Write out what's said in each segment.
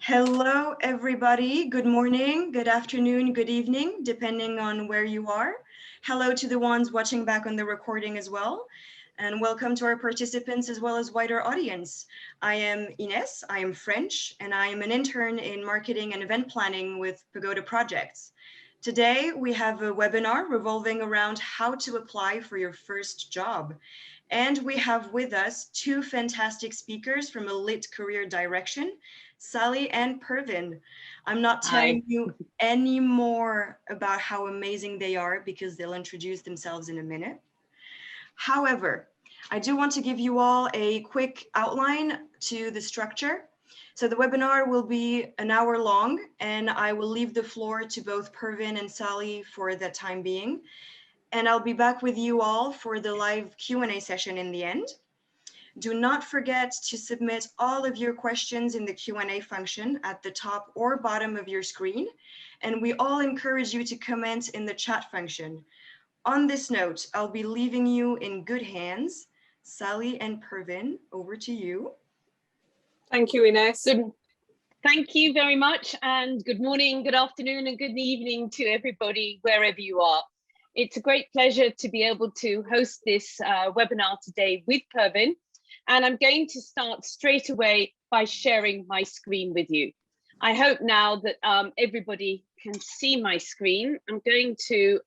Hello, everybody. Good morning, good afternoon, good evening, depending on where you are. Hello to the ones watching back on the recording as well. And welcome to our participants as well as wider audience. I am Ines, I am French, and I am an intern in marketing and event planning with Pagoda Projects. Today, we have a webinar revolving around how to apply for your first job. And we have with us two fantastic speakers from a lit career direction, Sally and Pervin. I'm not telling you any more about how amazing they are because they'll introduce themselves in a minute. However, I do want to give you all a quick outline to the structure. So the webinar will be an hour long, and I will leave the floor to both Pervin and Sally for the time being. And I'll be back with you all for the live Q&A session in the end. Do not forget to submit all of your questions in the Q&A function at the top or bottom of your screen. And we all encourage you to comment in the chat function. On this note, I'll be leaving you in good hands. Sally and Pervin, over to you. Thank you, Ines. Thank you very much, and good morning, good afternoon, and good evening to everybody, wherever you are. It's a great pleasure to be able to host this webinar today with Pervin, and I'm going to start straight away by sharing my screen with you. I hope now that everybody can see my screen. I'm going to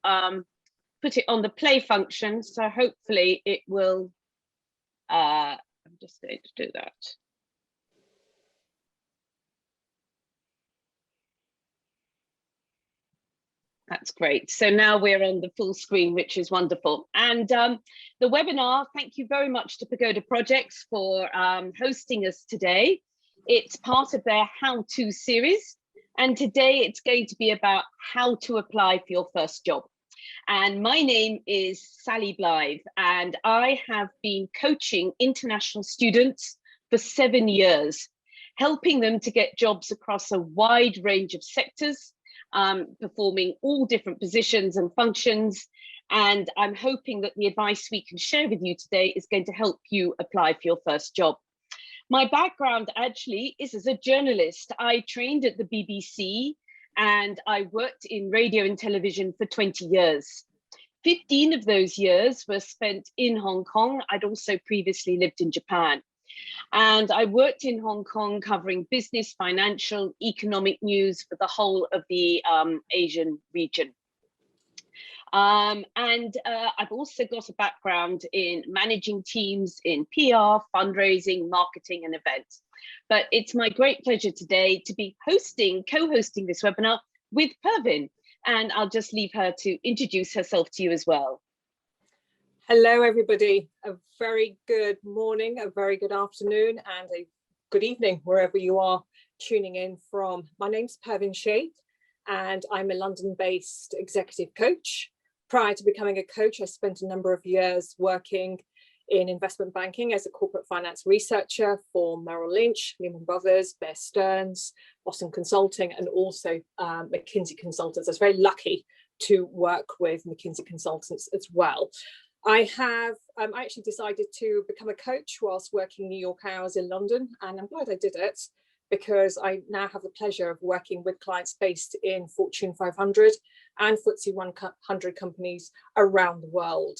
put it on the play function, so hopefully it will, I'm just going to do that. That's great. So now we're on the full screen, which is wonderful. And the webinar, thank you very much to Pagoda Projects for hosting us today. It's part of their how-to series. And today it's going to be about how to apply for your first job. And my name is Sally Blythe, and I have been coaching international students for 7 years, helping them to get jobs across a wide range of sectors, performing all different positions and functions. And I'm hoping that the advice we can share with you today is going to help you apply for your first job. My background actually is as a journalist. I trained at the BBC and I worked in radio and television for 20 years. 15 of those years were spent in Hong Kong. I'd also previously lived in Japan. And I worked in Hong Kong covering business, financial, economic news for the whole of the Asian region. I've also got a background in managing teams in PR, fundraising, marketing, and events. But it's my great pleasure today to be co-hosting this webinar with Pervin. And I'll just leave her to introduce herself to you as well. Hello, everybody. A very good morning, a very good afternoon, and a good evening, wherever you are tuning in from. My name's Pervin Sheikh, and I'm a London-based executive coach. Prior to becoming a coach, I spent a number of years working in investment banking as a corporate finance researcher for Merrill Lynch, Lehman Brothers, Bear Stearns, Boston Consulting, and also McKinsey Consultants. I was very lucky to work with McKinsey Consultants as well. I actually decided to become a coach whilst working New York hours in London, and I'm glad I did it because I now have the pleasure of working with clients based in Fortune 500 and FTSE 100 companies around the world.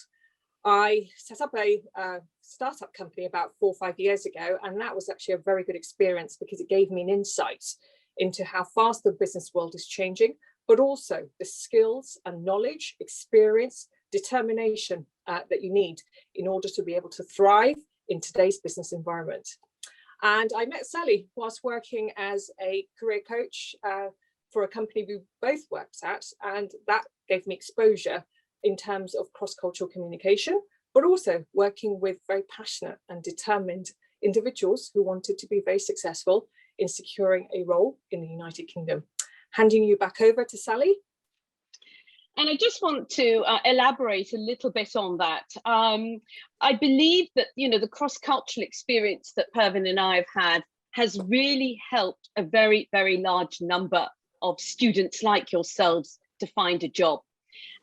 I set up a startup company about 4 or 5 years ago, and that was actually a very good experience because it gave me an insight into how fast the business world is changing, but also the skills and knowledge, experience, determination that you need in order to be able to thrive in today's business environment. And I met Sally whilst working as a career coach for a company we both worked at, and that gave me exposure in terms of cross-cultural communication, but also working with very passionate and determined individuals who wanted to be very successful in securing a role in the United Kingdom. Handing you back over to Sally. And I just want to elaborate a little bit on that. I believe that, the cross-cultural experience that Pervin and I have had has really helped a very, very large number of students like yourselves to find a job.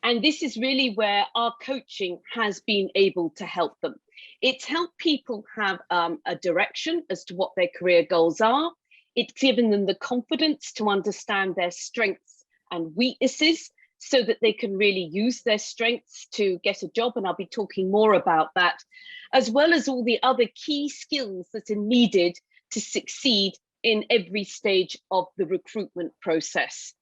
And this is really where our coaching has been able to help them. It's helped people have a direction as to what their career goals are. It's given them the confidence to understand their strengths and weaknesses so that they can really use their strengths to get a job. And I'll be talking more about that, as well as all the other key skills that are needed to succeed in every stage of the recruitment process.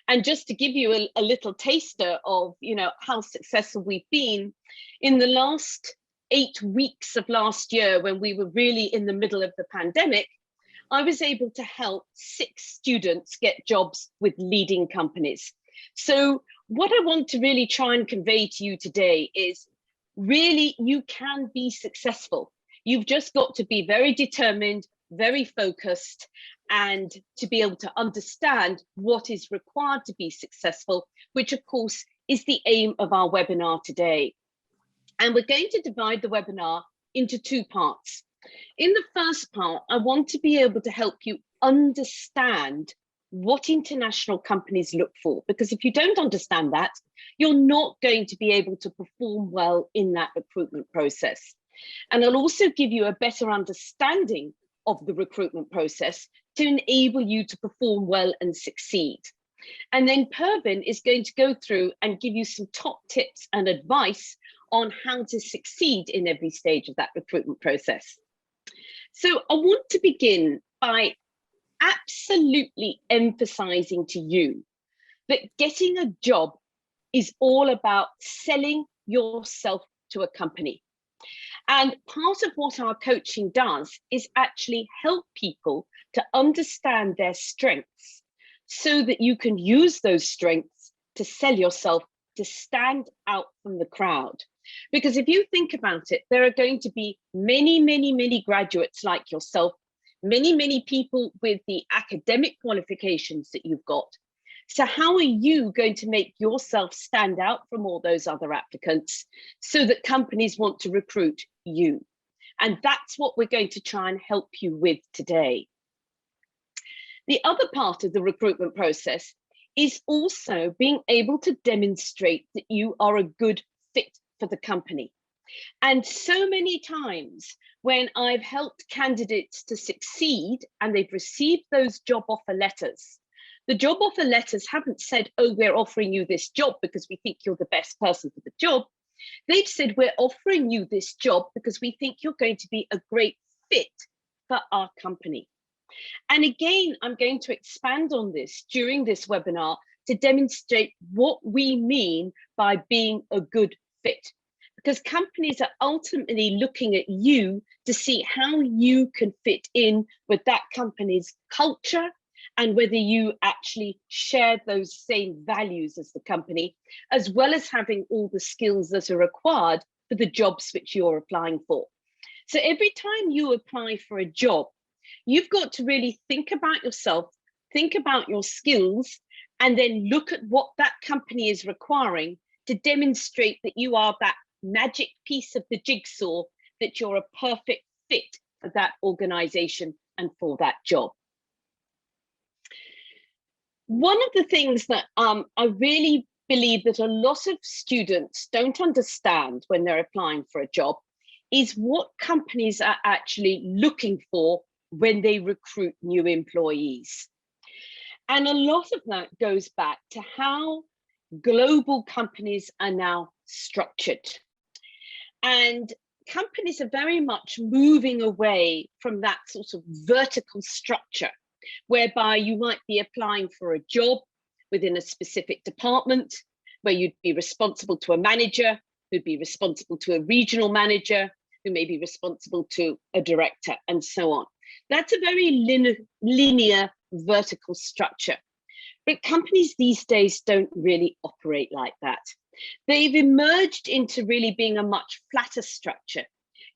And just to give you a little taster of, how successful we've been, in the last 8 weeks of last year, when we were really in the middle of the pandemic, I was able to help 6 students get jobs with leading companies. So what I want to really try and convey to you today is really you can be successful. You've just got to be very determined, very focused, and to be able to understand what is required to be successful, which of course is the aim of our webinar today. And we're going to divide the webinar into 2 parts. In the first part, I want to be able to help you understand what international companies look for, because if you don't understand that, you're not going to be able to perform well in that recruitment process. And I'll also give you a better understanding of the recruitment process to enable you to perform well and succeed. And then Pervin is going to go through and give you some top tips and advice on how to succeed in every stage of that recruitment process. So I want to begin by absolutely emphasizing to you that getting a job is all about selling yourself to a company. And part of what our coaching does is actually help people to understand their strengths so that you can use those strengths to sell yourself, to stand out from the crowd. Because if you think about it, there are going to be many, many, many graduates like yourself, many, many people with the academic qualifications that you've got. So how are you going to make yourself stand out from all those other applicants so that companies want to recruit you? And that's what we're going to try and help you with today. The other part of the recruitment process is also being able to demonstrate that you are a good fit for the company. And so many times when I've helped candidates to succeed and they've received those job offer letters, the job offer letters haven't said, oh, we're offering you this job because we think you're the best person for the job. They've said, we're offering you this job because we think you're going to be a great fit for our company. And again, I'm going to expand on this during this webinar to demonstrate what we mean by being a good fit. Because companies are ultimately looking at you to see how you can fit in with that company's culture and whether you actually share those same values as the company, as well as having all the skills that are required for the jobs which you're applying for. So every time you apply for a job, you've got to really think about yourself, think about your skills, and then look at what that company is requiring to demonstrate that you are that magic piece of the jigsaw, that you're a perfect fit for that organization and for that job. One of the things that I really believe that a lot of students don't understand when they're applying for a job is what companies are actually looking for when they recruit new employees. And a lot of that goes back to how global companies are now structured. And companies are very much moving away from that sort of vertical structure, whereby you might be applying for a job within a specific department, where you'd be responsible to a manager, who'd be responsible to a regional manager, who may be responsible to a director, and so on. That's a very linear vertical structure. But companies these days don't really operate like that. They've emerged into really being a much flatter structure.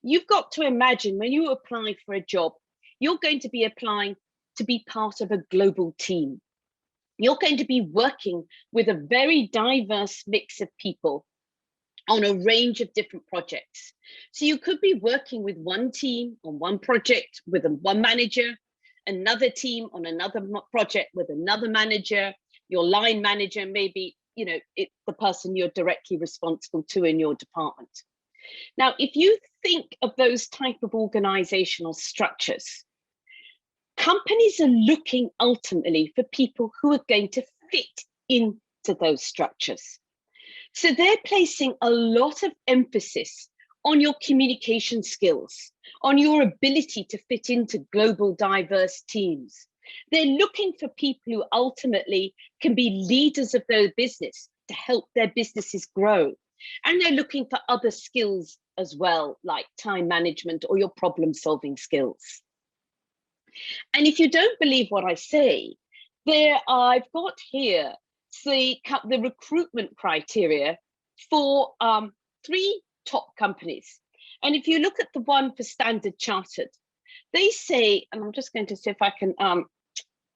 You've got to imagine when you apply for a job, you're going to be applying to be part of a global team. You're going to be working with a very diverse mix of people on a range of different projects. So you could be working with one team on one project with one manager, another team on another project with another manager, your line manager, maybe, it's the person you're directly responsible to in your department. Now, if you think of those type of organizational structures, Companies are looking ultimately for people who are going to fit into those structures. So they're placing a lot of emphasis on your communication skills, on your ability to fit into global diverse teams. They're looking for people who ultimately can be leaders of their business to help their businesses grow. And they're looking for other skills as well, like time management or your problem-solving skills. And if you don't believe what I say, I've got here the recruitment criteria for 3 top companies. And if you look at the one for Standard Chartered, they say, and I'm just going to see if I can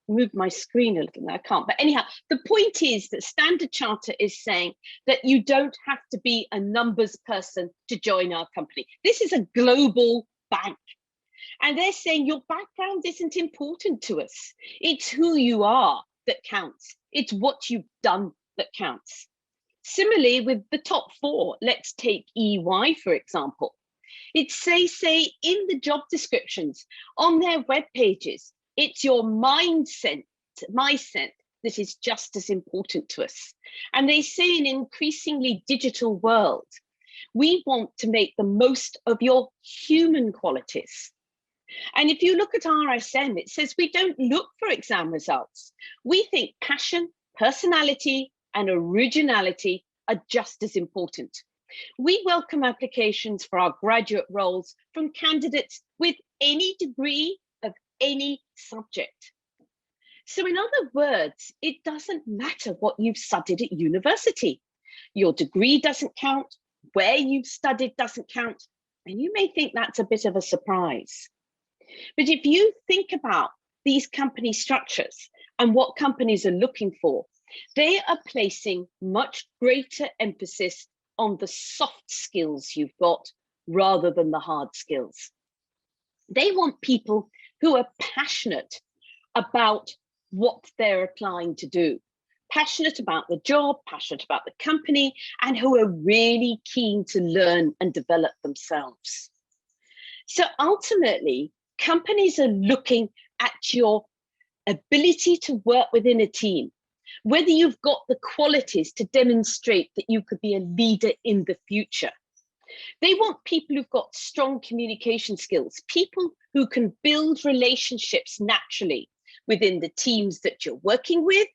move my screen a little. No, I can't. But anyhow, the point is that Standard Chartered is saying that you don't have to be a numbers person to join our company. This is a global bank. And they're saying your background isn't important to us. It's who you are that counts. It's what you've done that counts. Similarly, with the top 4, let's take EY, for example. It's say in the job descriptions on their web pages, it's your mindset that is just as important to us. And they say in an increasingly digital world, we want to make the most of your human qualities. And if you look at RSM, it says we don't look for exam results. We think passion, personality, and originality are just as important. We welcome applications for our graduate roles from candidates with any degree of any subject. So in other words, it doesn't matter what you've studied at university. Your degree doesn't count, where you've studied doesn't count, and you may think that's a bit of a surprise. But if you think about these company structures and what companies are looking for, they are placing much greater emphasis on the soft skills you've got rather than the hard skills. They want people who are passionate about what they're applying to do, passionate about the job, passionate about the company, and who are really keen to learn and develop themselves. So ultimately, companies are looking at your ability to work within a team, whether you've got the qualities to demonstrate that you could be a leader in the future. They want people who've got strong communication skills, people who can build relationships naturally within the teams that you're working with,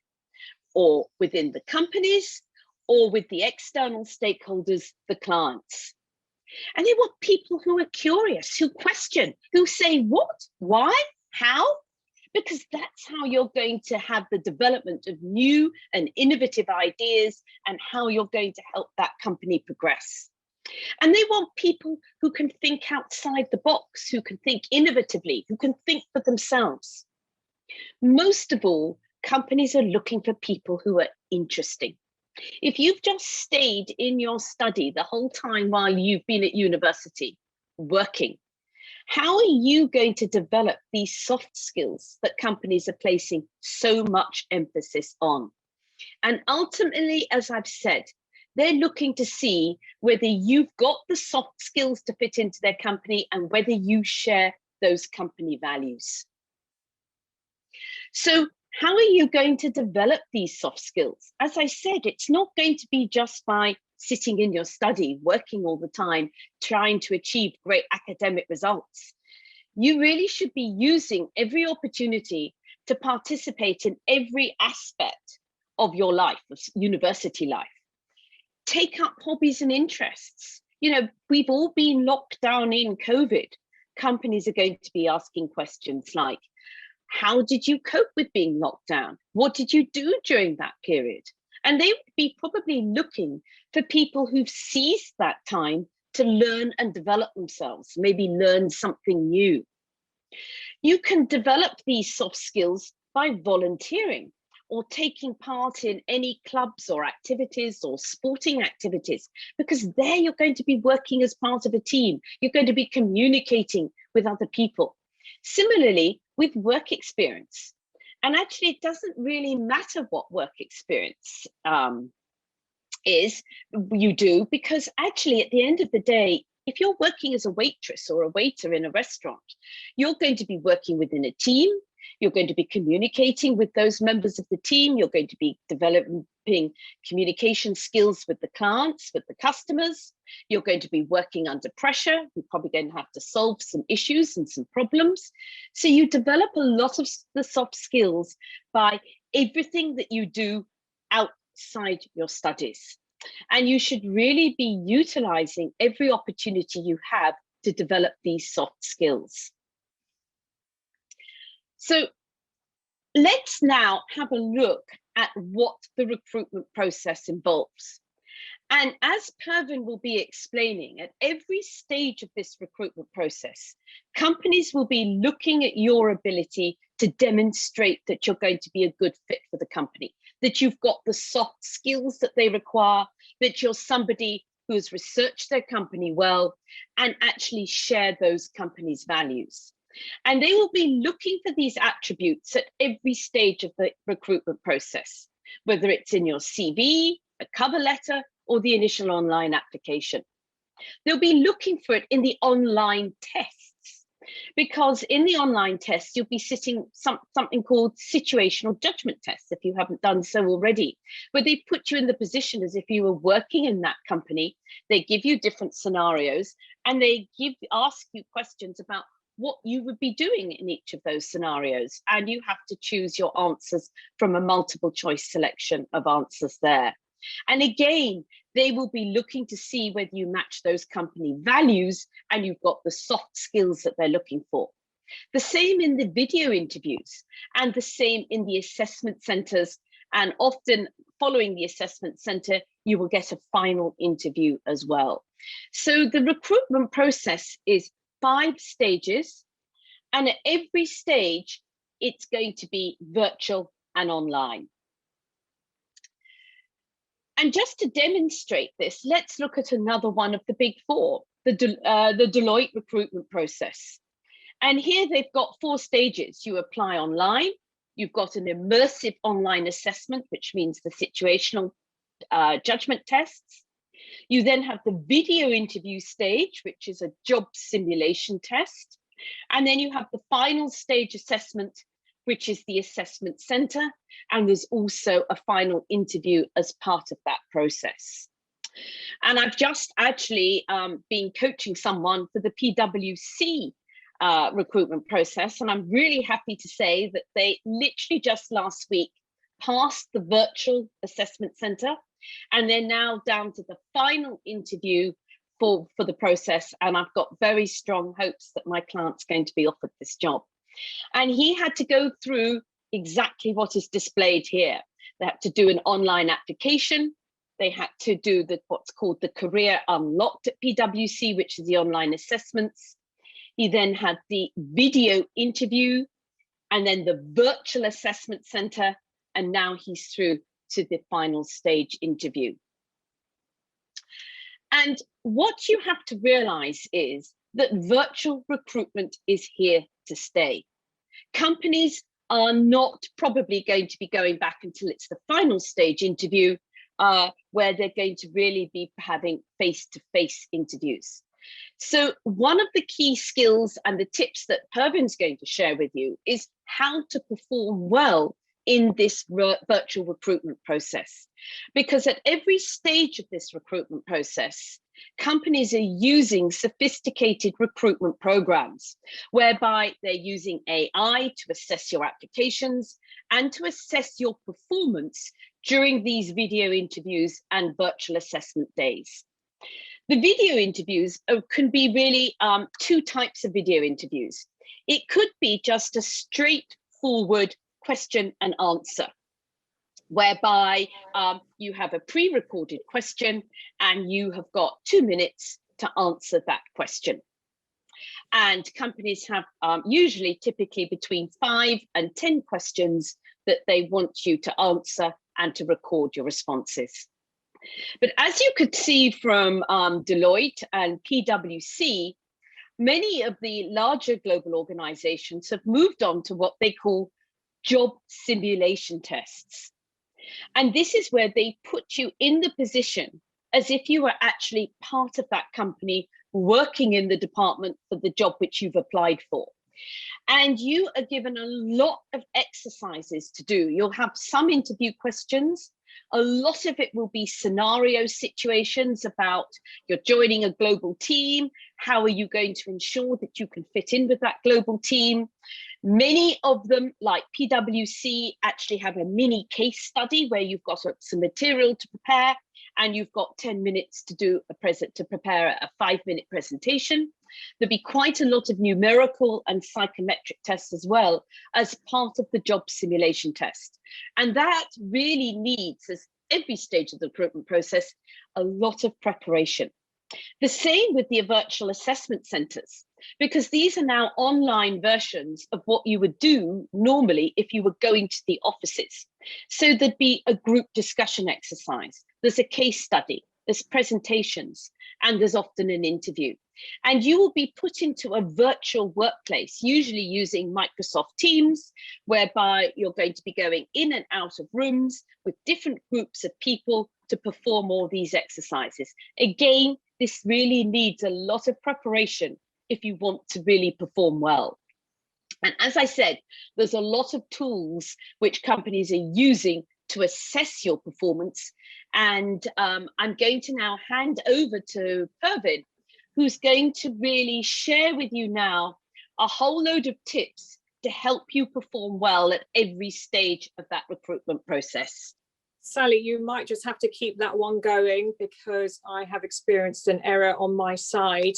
or within the companies, or with the external stakeholders, the clients. And they want people who are curious, who question, who say what, why, how, because that's how you're going to have the development of new and innovative ideas and how you're going to help that company progress. And they want people who can think outside the box, who can think innovatively, who can think for themselves. Most of all, companies are looking for people who are interesting. If you've just stayed in your study the whole time while you've been at university working, how are you going to develop these soft skills that companies are placing so much emphasis on? And ultimately, as I've said, they're looking to see whether you've got the soft skills to fit into their company and whether you share those company values. So how are you going to develop these soft skills? As I said, it's not going to be just by sitting in your study, working all the time, trying to achieve great academic results. You really should be using every opportunity to participate in every aspect of your life, of university life. Take up hobbies and interests. You know, we've all been locked down in COVID. Companies are going to be asking questions like, how did you cope with being locked down? What did you do during that period? And they would be probably looking for people who've seized that time to learn and develop themselves, maybe learn something new. You can develop these soft skills by volunteering or taking part in any clubs or activities or sporting activities, because there you're going to be working as part of a team. You're going to be communicating with other people. Similarly, with work experience. And actually, it doesn't really matter what work experience you do, because actually, at the end of the day, if you're working as a waitress or a waiter in a restaurant, you're going to be working within a team. You're going to be communicating with those members of the team. You're going to be developing communication skills with the clients, with the customers. You're going to be working under pressure. You're probably going to have to solve some issues and some problems. So you develop a lot of the soft skills by everything that you do outside your studies. And you should really be utilizing every opportunity you have to develop these soft skills. So let's now have a look at what the recruitment process involves. And as Pervin will be explaining, at every stage of this recruitment process, companies will be looking at your ability to demonstrate that you're going to be a good fit for the company, that you've got the soft skills that they require, that you're somebody who has researched their company well and actually share those company's values. And they will be looking for these attributes at every stage of the recruitment process, whether it's in your CV, a cover letter, or the initial online application. They'll be looking for it in the online tests, because in the online tests, you'll be sitting something called situational judgment tests, if you haven't done so already, where they put you in the position as if you were working in that company. They give you different scenarios and they ask you questions about what you would be doing in each of those scenarios. And you have to choose your answers from a multiple choice selection of answers there. And again, they will be looking to see whether you match those company values and you've got the soft skills that they're looking for. The same in the video interviews and the same in the assessment centers. And often following the assessment center, you will get a final interview as well. So the recruitment process is 5 stages. And at every stage, it's going to be virtual and online. And just to demonstrate this, let's look at another one of the big 4, the Deloitte recruitment process. And here they've got 4 stages. You apply online, you've got an immersive online assessment, which means the situational judgment tests. You then have the video interview stage, which is a job simulation test. And then you have the final stage assessment, which is the assessment center. And there's also a final interview as part of that process. And I've just actually been coaching someone for the PwC recruitment process. And I'm really happy to say that they literally just last week passed the virtual assessment center. And they're now down to the final interview for the process. And I've got very strong hopes that my client's going to be offered this job. And he had to go through exactly what is displayed here. They had to do an online application. They had to do what's called the Career Unlocked at PwC, which is the online assessments. He then had the video interview and then the virtual assessment center. And now he's through to the final stage interview. And what you have to realize is that virtual recruitment is here to stay. Companies are not probably going to be going back until it's the final stage interview, where they're going to really be having face-to-face interviews. So one of the key skills and the tips that Pervin's going to share with you is how to perform well in this virtual recruitment process. Because at every stage of this recruitment process, companies are using sophisticated recruitment programs, whereby they're using AI to assess your applications and to assess your performance during these video interviews and virtual assessment days. The video interviews can be really 2 types of video interviews. It could be just a straightforward question and answer, whereby you have a pre-recorded question and you have got 2 minutes to answer that question. And companies have usually typically between 5 and 10 questions that they want you to answer and to record your responses. But as you could see from Deloitte and PwC, many of the larger global organizations have moved on to what they call job simulation tests. And this is where they put you in the position as if you were actually part of that company working in the department for the job which you've applied for. And you are given a lot of exercises to do. You'll have some interview questions. A lot of it will be scenario situations about you're joining a global team. How are you going to ensure that you can fit in with that global team? Many of them, like PwC, actually have a mini case study where you've got some material to prepare and you've got 10 minutes to do to prepare a 5-minute presentation. There'll be quite a lot of numerical and psychometric tests as well as part of the job simulation test. And that really needs, as every stage of the recruitment process, a lot of preparation. The same with the virtual assessment centers, because these are now online versions of what you would do normally if you were going to the offices. So there'd be a group discussion exercise, there's a case study, there's presentations, and there's often an interview. And you will be put into a virtual workplace, usually using Microsoft Teams, whereby you're going to be going in and out of rooms with different groups of people to perform all these exercises. Again, this really needs a lot of preparation if you want to really perform well. And as I said, there's a lot of tools which companies are using to assess your performance. And I'm going to now hand over to Pervin, who's going to really share with you now a whole load of tips to help you perform well at every stage of that recruitment process. Sally, you might just have to keep that one going because I have experienced an error on my side.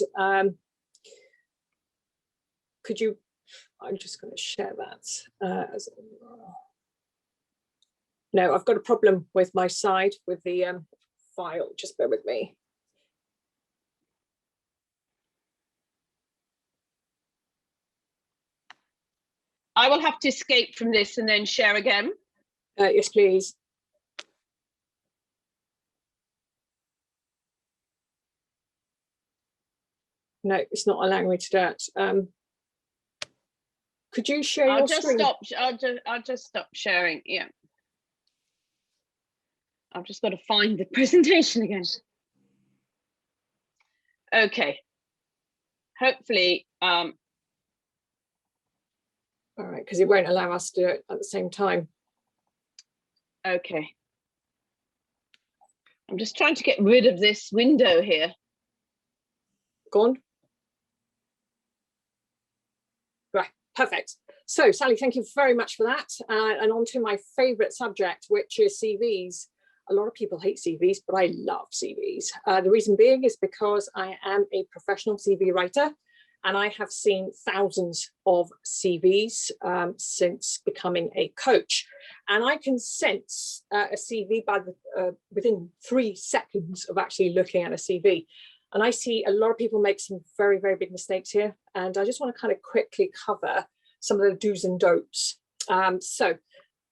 Could you, I'm just going to share that. No, I've got a problem with my side with the file, just bear with me. I will have to escape from this and then share again. Yes, please. No, it's not allowing me to do it. Could you share your screen? I'll just stop sharing. Yeah. I've just got to find the presentation again. Okay. Hopefully. All right, because it won't allow us to do it at the same time. Okay. I'm just trying to get rid of this window here. Gone. Right, perfect. So Sally, thank you very much for that. And on to my favorite subject, which is CVs. A lot of people hate CVs, but I love CVs. The reason being is because I am a professional CV writer and I have seen thousands of CVs since becoming a coach. And I can sense a CV by within 3 seconds of actually looking at a CV. And I see a lot of people make some very, very big mistakes here. And I just want to kind of quickly cover some of the do's and don'ts. So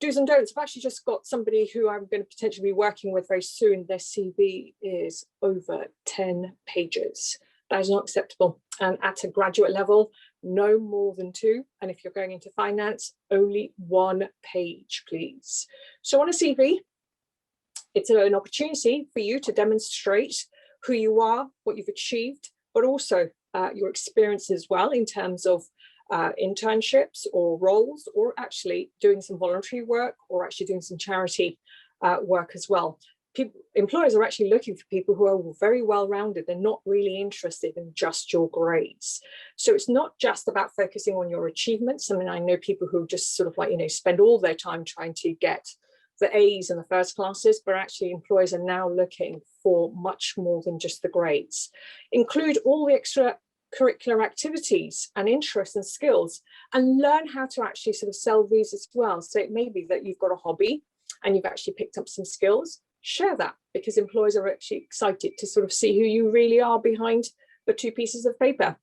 do's and don'ts, I've actually just got somebody who I'm going to potentially be working with very soon. Their CV is over 10 pages. That is not acceptable. And at a graduate level, no more than 2. And if you're going into finance, only 1 page, please. So on a CV, it's an opportunity for you to demonstrate who you are, what you've achieved, but also your experience as well in terms of internships or roles, or actually doing some voluntary work, or actually doing some charity work as well. Employers are actually looking for people who are very well-rounded. They're not really interested in just your grades. So it's not just about focusing on your achievements. I mean, I know people who just sort of like, spend all their time trying to get the A's and the first classes, but actually employers are now looking for much more than just the grades. Include all the extracurricular activities and interests and skills, and learn how to actually sort of sell these as well. So it may be that you've got a hobby and you've actually picked up some skills. Share that, because employers are actually excited to sort of see who you really are behind the 2 pieces of paper.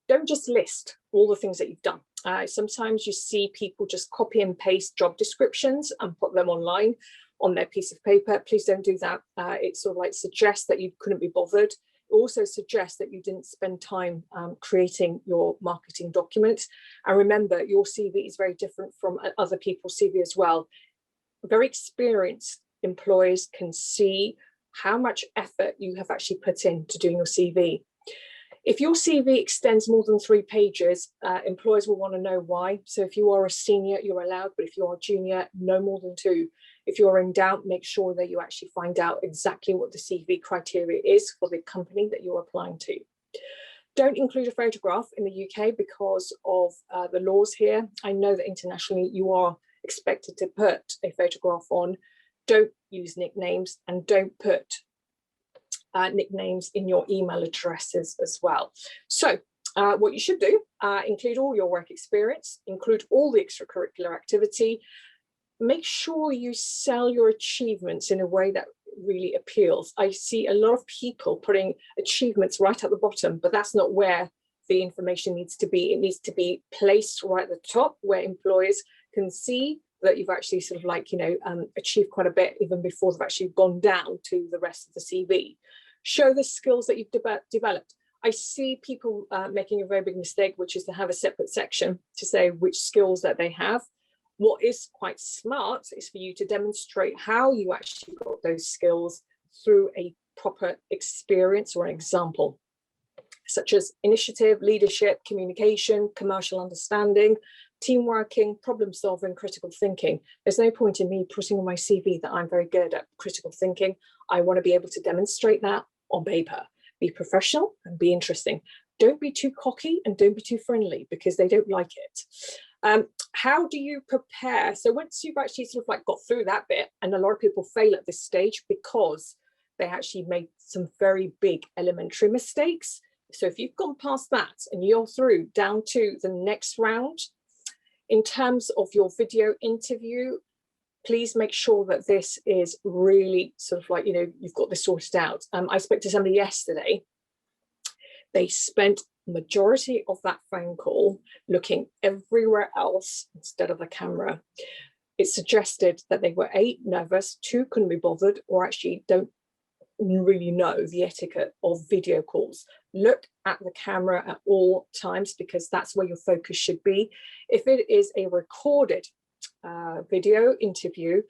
Don't just list all the things that you've done. Sometimes you see people just copy and paste job descriptions and put them online on their piece of paper. Please don't do that. It sort of like suggests that you couldn't be bothered. It also suggests that you didn't spend time creating your marketing document. And remember, your CV is very different from other people's CV as well. Very experienced employers can see how much effort you have actually put into doing your CV. If your CV extends more than 3 pages, employers will want to know why. So if you are a senior, you're allowed, but if you are a junior, no more than 2. If you're in doubt, make sure that you actually find out exactly what the CV criteria is for the company that you're applying to. Don't include a photograph in the UK because of the laws here. I know that internationally you are expected to put a photograph on. Don't use nicknames, and don't put nicknames in your email addresses as well. So what you should do, include all your work experience, include all the extracurricular activity, make sure you sell your achievements in a way that really appeals. I see a lot of people putting achievements right at the bottom, but that's not where the information needs to be. It needs to be placed right at the top where employers can see that you've actually sort of like, achieved quite a bit even before they've actually gone down to the rest of the CV. Show the skills that you've developed. I see people making a very big mistake, which is to have a separate section to say which skills that they have. What is quite smart is for you to demonstrate how you actually got those skills through a proper experience or an example, such as initiative, leadership, communication, commercial understanding, team working, problem solving, critical thinking. There's no point in me putting on my CV that I'm very good at critical thinking. I want to be able to demonstrate that on paper. Be professional and be interesting. Don't be too cocky and don't be too friendly because they don't like it. How do you prepare? So once you've actually sort of like got through that bit, and a lot of people fail at this stage because they actually made some very big elementary mistakes. So if you've gone past that and you're through down to the next round, in terms of your video interview, please make sure that this is really sort of like, you've got this sorted out. I spoke to somebody yesterday. They spent the majority of that phone call looking everywhere else instead of the camera. It suggested that they were A, nervous, 2, couldn't be bothered, or actually don't really know the etiquette of video calls. Look at the camera at all times because that's where your focus should be. If it is a recorded video interview,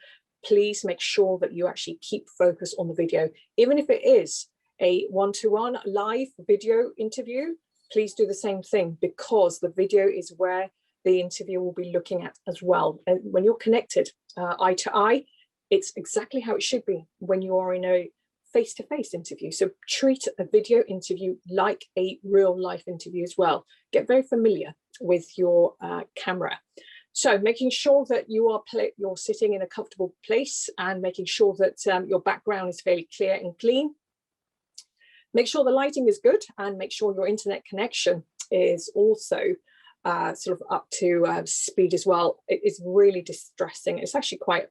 please make sure that you actually keep focus on the video. Even if it is a one-to-one live video interview, please do the same thing because the video is where the interview will be looking at as well. And when you're connected eye to eye, it's exactly how it should be when you are in a face-to-face interview. So treat a video interview like a real life interview as well. Get very familiar with your camera. So making sure that you're sitting in a comfortable place and making sure that your background is fairly clear and clean. Make sure the lighting is good and make sure your internet connection is also sort of up to speed as well. It is really distressing. It's actually quite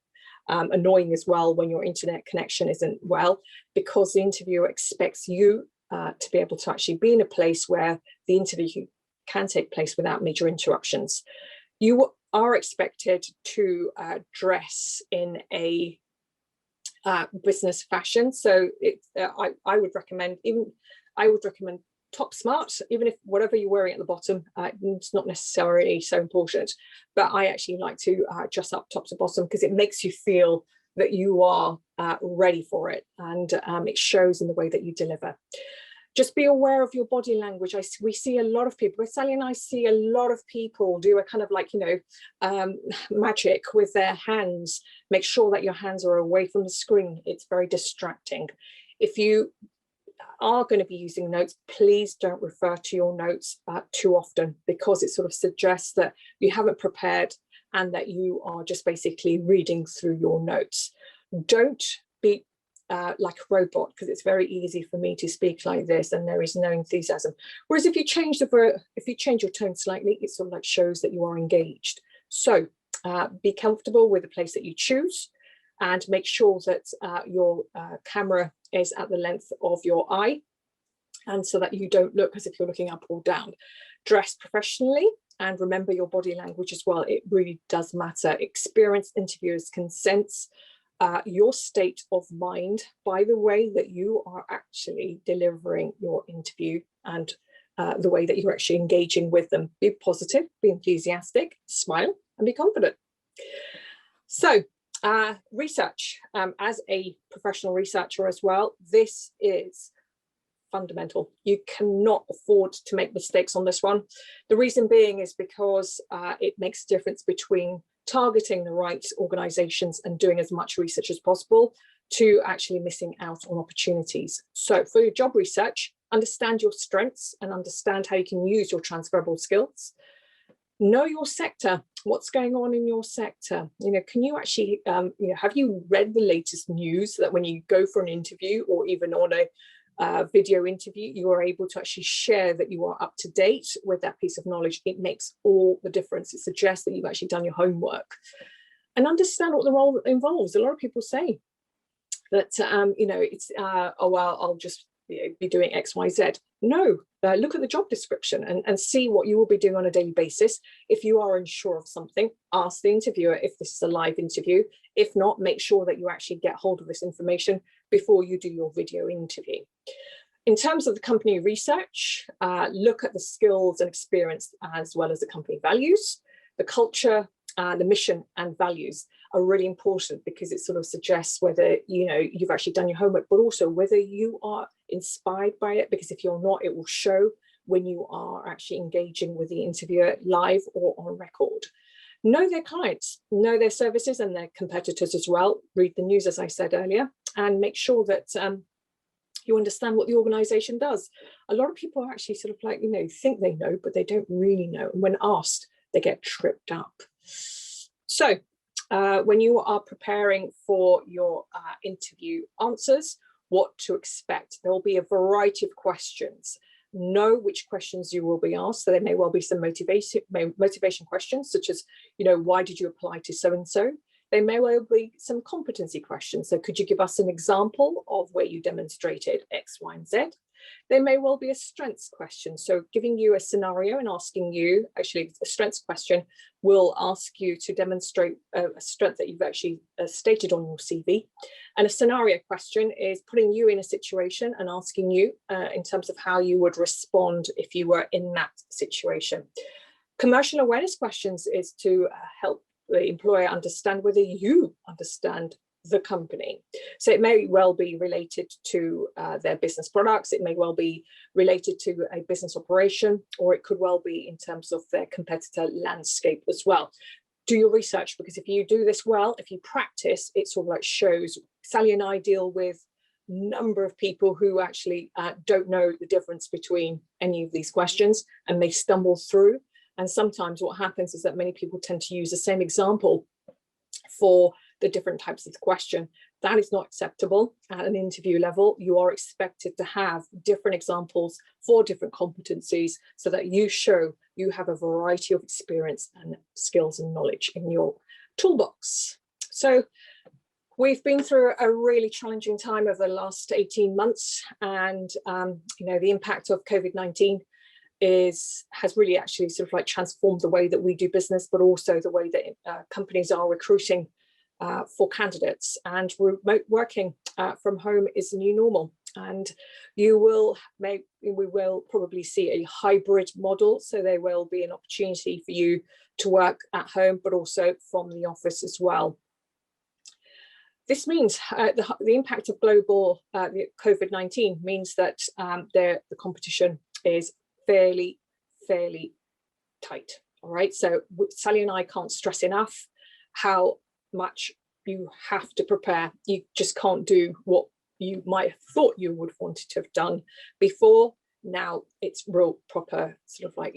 annoying as well when your internet connection isn't well, because the interviewer expects you to be able to actually be in a place where the interview can take place without major interruptions. You are expected to dress in a business fashion. So I would recommend top smart, even if whatever you're wearing at the bottom, it's not necessarily so important. But I actually like to dress up top to bottom because it makes you feel that you are ready for it, and it shows in the way that you deliver. Just be aware of your body language. We see a lot of people, Sally and I see a lot of people do a kind of like, magic with their hands. Make sure that your hands are away from the screen. It's very distracting. If you are going to be using notes, please don't refer to your notes too often because it sort of suggests that you haven't prepared and that you are just basically reading through your notes. Don't be like a robot, because it's very easy for me to speak like this and there is no enthusiasm. Whereas if you change your tone slightly, it sort of like shows that you are engaged. So be comfortable with the place that you choose and make sure that your camera is at the length of your eye, and so that you don't look as if you're looking up or down. Dress professionally and remember your body language as well. It really does matter. Experienced interviewers can sense your state of mind by the way that you are actually delivering your interview and the way that you're actually engaging with them. Be positive, be enthusiastic, smile, and be confident. So research, as a professional researcher as well, this is fundamental. You cannot afford to make mistakes on this one. The reason being is because it makes a difference between targeting the right organizations and doing as much research as possible to actually missing out on opportunities. So for your job research, understand your strengths and understand how you can use your transferable skills. Know your sector, what's going on in your sector. Can you actually, have you read the latest news so that when you go for an interview or even on a video interview, you are able to actually share that you are up to date with that piece of knowledge? It makes all the difference. It suggests that you've actually done your homework and understand what the role involves. A lot of people say that, it's, oh, well, I'll just be doing X, Y, Z. No, look at the job description and see what you will be doing on a daily basis. If you are unsure of something, ask the interviewer if this is a live interview. If not, make sure that you actually get hold of this information before you do your video interview. In terms of the company research, look at the skills and experience as well as the company values. The culture, the mission and values are really important because it sort of suggests whether you've actually done your homework, but also whether you are inspired by it, because if you're not, it will show when you are actually engaging with the interviewer live or on record. Know their clients, know their services and their competitors as well. Read the news, as I said earlier, and make sure that you understand what the organization does. A lot of people are actually sort of like, think they know, but they don't really know. And when asked, they get tripped up. So when you are preparing for your interview answers, what to expect. There will be a variety of questions. Know which questions you will be asked. So there may well be some motivation questions, such as, why did you apply to so-and-so? There may well be some competency questions. So could you give us an example of where you demonstrated X, Y, and Z? There may well be a strengths question. So giving you a scenario and asking you, actually a strengths question will ask you to demonstrate a strength that you've actually stated on your CV. And a scenario question is putting you in a situation and asking you in terms of how you would respond if you were in that situation. Commercial awareness questions is to help the employer understand whether you understand the company. So it may well be related to their business products, it may well be related to a business operation, or it could well be in terms of their competitor landscape as well. Do your research, because if you do this well, if you practice, it sort of like shows. Sally and I deal with a number of people who actually don't know the difference between any of these questions and they stumble through. And sometimes what happens is that many people tend to use the same example for the different types of question. That is not acceptable at an interview level. You are expected to have different examples for different competencies so that you show you have a variety of experience and skills and knowledge in your toolbox. So we've been through a really challenging time over the last 18 months, and the impact of COVID-19 has really actually sort of like transformed the way that we do business, but also the way that companies are recruiting for candidates. And remote working from home is the new normal. And we will probably see a hybrid model. So there will be an opportunity for you to work at home, but also from the office as well. This means the impact of global COVID-19 means that the competition is fairly tight. All right. So Sally and I can't stress enough how much you have to prepare. You just can't do what you might have thought you would have wanted to have done before. Now it's real proper sort of like,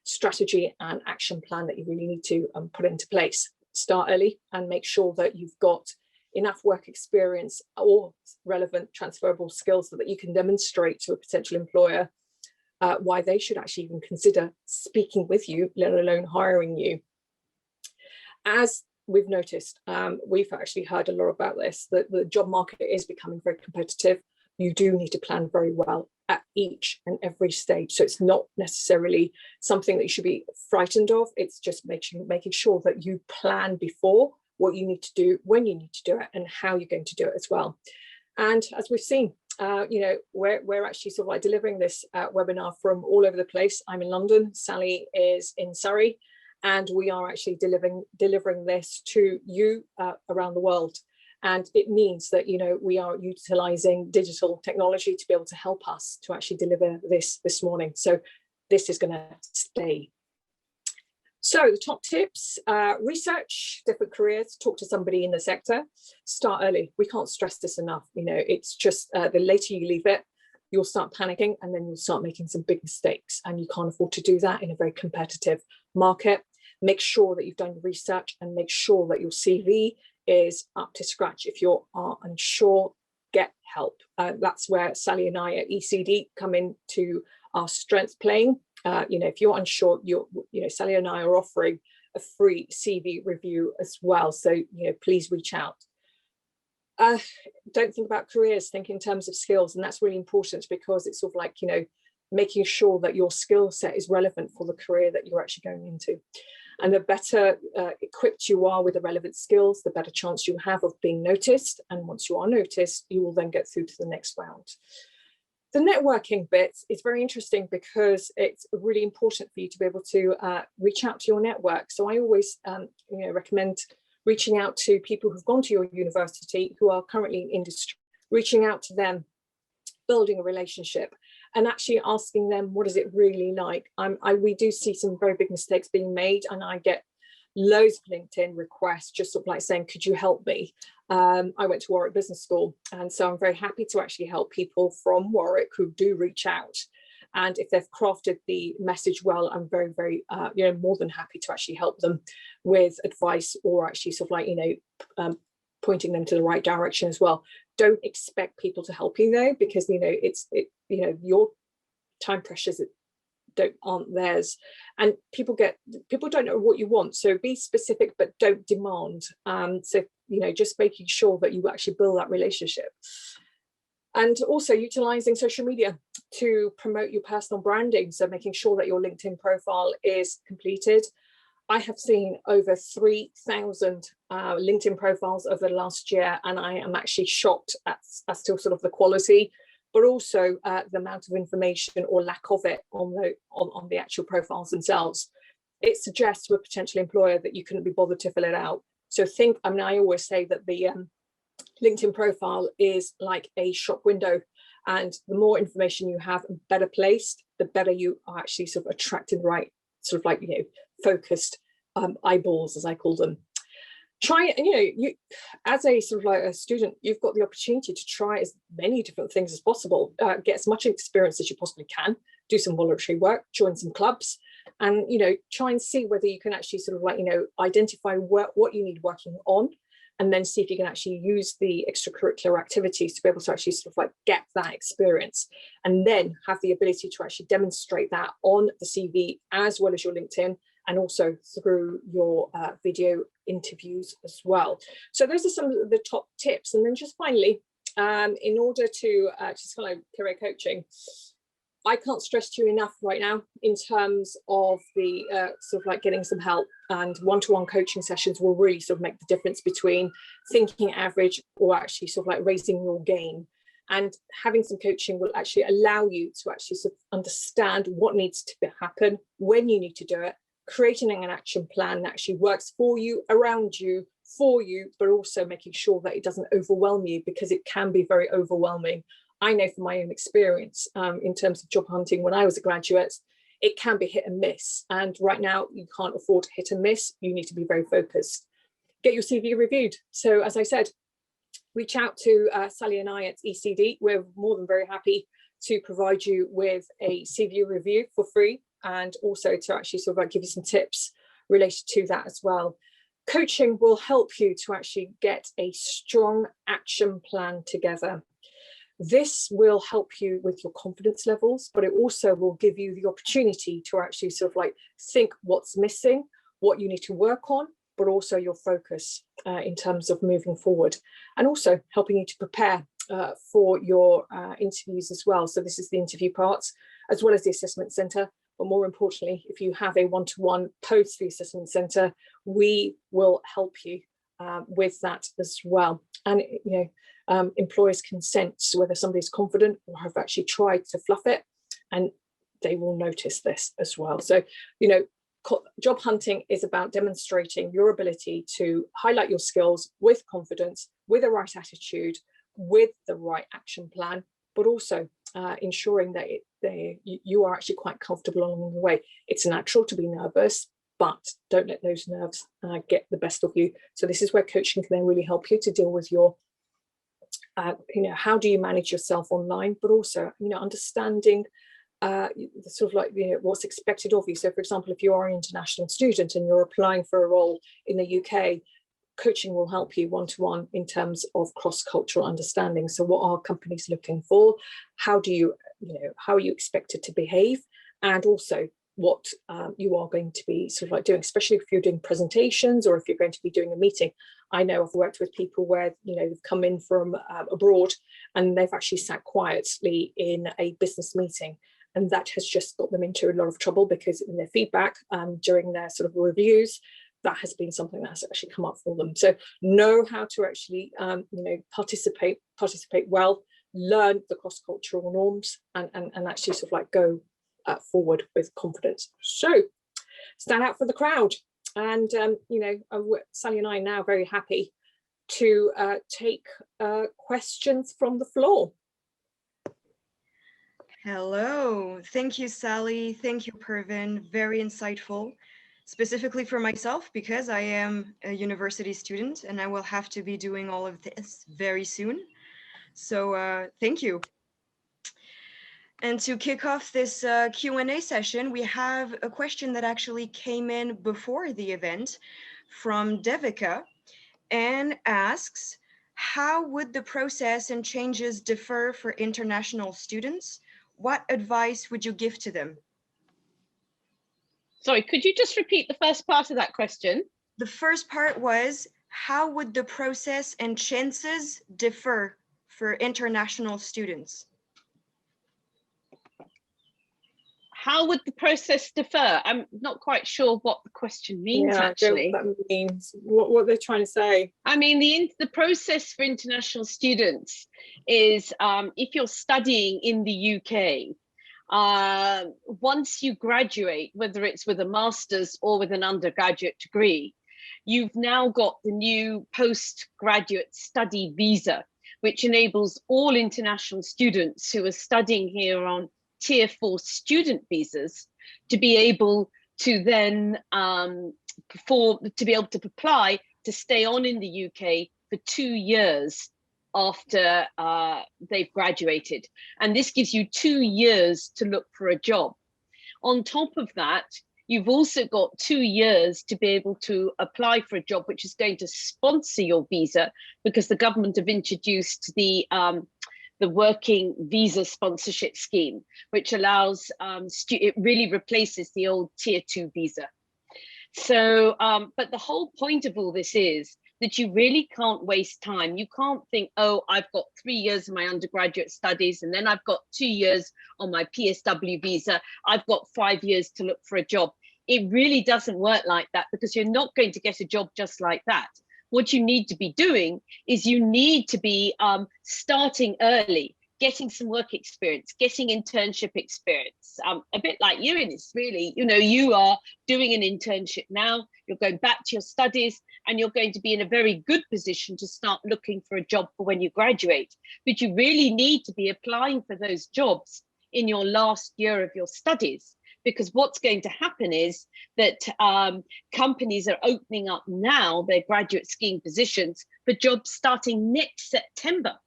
strategy and action plan that you really need to put into place. Start early and make sure that you've got enough work experience or relevant transferable skills so that you can demonstrate to a potential employer why they should actually even consider speaking with you, let alone hiring you. As we've noticed, we've actually heard a lot about this, that the job market is becoming very competitive. You do need to plan very well at each and every stage. So it's not necessarily something that you should be frightened of. It's just making sure that you plan before what you need to do, when you need to do it, and how you're going to do it as well. And as we've seen, we're actually sort of like delivering this webinar from all over the place. I'm in London, Sally is in Surrey, and we are actually delivering this to you around the world. And it means that, we are utilizing digital technology to be able to help us to actually deliver this morning. So this is going to stay. So the top tips: research different careers, talk to somebody in the sector, start early. We can't stress this enough. It's just the later you leave it, you'll start panicking, and then you'll start making some big mistakes, and you can't afford to do that in a very competitive market. Make sure that you've done research, and make sure that your CV is up to scratch. If you are unsure, get help. That's where Sally and I at ECD come into our strengths playing. If you're unsure, Sally and I are offering a free CV review as well. So, please reach out. Don't think about careers, think in terms of skills. And that's really important, because it's sort of like, making sure that your skill set is relevant for the career that you're actually going into. And the better equipped you are with the relevant skills, the better chance you have of being noticed. And once you are noticed, you will then get through to the next round. The networking bit is very interesting, because it's really important for you to be able to reach out to your network. So I always recommend reaching out to people who've gone to your university, who are currently in industry, reaching out to them, building a relationship, and actually asking them, what is it really like? We do see some very big mistakes being made, and I get loads of LinkedIn requests, just sort of like saying, could you help me? I went to Warwick Business School, and so I'm very happy to actually help people from Warwick who do reach out. And if they've crafted the message well, I'm very, very, more than happy to actually help them with advice, or actually sort of like, pointing them to the right direction as well. Don't expect people to help you though, because your time pressures aren't theirs, and people don't know what you want. So be specific, but don't demand. So just making sure that you actually build that relationship. And also utilizing social media to promote your personal branding. So making sure that your LinkedIn profile is completed. I have seen over 3,000 LinkedIn profiles over the last year, and I am actually shocked as to sort of the quality, but also the amount of information or lack of it on the actual profiles themselves. It suggests to a potential employer that you couldn't be bothered to fill it out. So I always say that the LinkedIn profile is like a shop window, and the more information you have and better placed, the better you are actually sort of attracting the right sort of like, focused eyeballs, as I call them. Try, you as a sort of like a student, you've got the opportunity to try as many different things as possible, get as much experience as you possibly can, do some voluntary work, join some clubs, and try and see whether you can actually sort of like identify what you need working on, and then see if you can actually use the extracurricular activities to be able to actually sort of like get that experience, and then have the ability to actually demonstrate that on the CV as well as your LinkedIn, and also through your video interviews as well. So those are some of the top tips. And then just finally, in order to just kind of career coaching, I can't stress to you enough right now in terms of the sort of like getting some help, and one-to-one coaching sessions will really sort of make the difference between thinking average or actually sort of like raising your game. And having some coaching will actually allow you to actually sort of understand what needs to happen, when you need to do it, creating an action plan that actually works for you, around you, for you, but also making sure that it doesn't overwhelm you, because it can be very overwhelming. I know from my own experience in terms of job hunting when I was a graduate, it can be hit and miss. And right now you can't afford to hit and miss. You need to be very focused. Get your CV reviewed. So as I said, reach out to Sally and I at ECD. We're more than very happy to provide you with a CV review for free, and also to actually sort of like give you some tips related to that as well. Coaching will help you to actually get a strong action plan together. This will help you with your confidence levels, but it also will give you the opportunity to actually sort of like think what's missing, what you need to work on, but also your focus in terms of moving forward, and also helping you to prepare for your interviews as well. So this is the interview part, as well as the assessment centre. But more importantly, if you have a one-to-one post the assessment centre, we will help you with that as well. And employers can sense whether somebody's confident or have actually tried to fluff it, and they will notice this as well. So Job hunting is about demonstrating your ability to highlight your skills with confidence, with the right attitude, with the right action plan, but also ensuring that you are actually quite comfortable along the way. It's natural to be nervous, but don't let those nerves get the best of you. So this is where coaching can then really help you to deal with your, how do you manage yourself online, but also, understanding sort of like what's expected of you. So for example, if you are an international student and you're applying for a role in the UK, coaching will help you one-to-one in terms of cross-cultural understanding. So what are companies looking for? How are you expected to behave? And also what you are going to be sort of like doing, especially if you're doing presentations or if you're going to be doing a meeting. I know I've worked with people where, they've come in from abroad and they've actually sat quietly in a business meeting. And that has just got them into a lot of trouble, because in their feedback during their sort of reviews, that has been something that's actually come up for them. So know how to actually, participate well, learn the cross-cultural norms, and actually sort of like go forward with confidence. So stand out for the crowd. And, Sally and I are now very happy to take questions from the floor. Hello. Thank you, Sally. Thank you, Pervin. Very insightful, specifically for myself, because I am a university student and I will have to be doing all of this very soon. So thank you. And to kick off this Q&A session, we have a question that actually came in before the event from Devika, and asks, how would the process and changes differ for international students? What advice would you give to them? Sorry, could you just repeat the first part of that question? The first part was, how would the process and chances differ for international students? How would the process differ? I'm not quite sure what the question means, actually. What that means, what they're trying to say. I mean, the process for international students is, if you're studying in the UK, once you graduate, whether it's with a master's or with an undergraduate degree, you've now got the new postgraduate study visa, which enables all international students who are studying here on Tier 4 student visas to be able to then be able to apply to stay on in the UK for 2 years after they've graduated. And this gives you 2 years to look for a job. On top of that, you've also got 2 years to be able to apply for a job which is going to sponsor your visa, because the government have introduced the working visa sponsorship scheme, which allows, it really replaces the old Tier 2 visa. So, but the whole point of all this is that you really can't waste time. You can't think, oh, I've got 3 years of my undergraduate studies, and then I've got 2 years on my PSW visa. I've got 5 years to look for a job. It really doesn't work like that, because you're not going to get a job just like that. What you need to be doing is you need to be starting early, getting some work experience, getting internship experience, a bit like you in this, really. You are doing an internship now, you're going back to your studies, and you're going to be in a very good position to start looking for a job for when you graduate. But you really need to be applying for those jobs in your last year of your studies, because what's going to happen is that companies are opening up now their graduate scheme positions for jobs starting next September.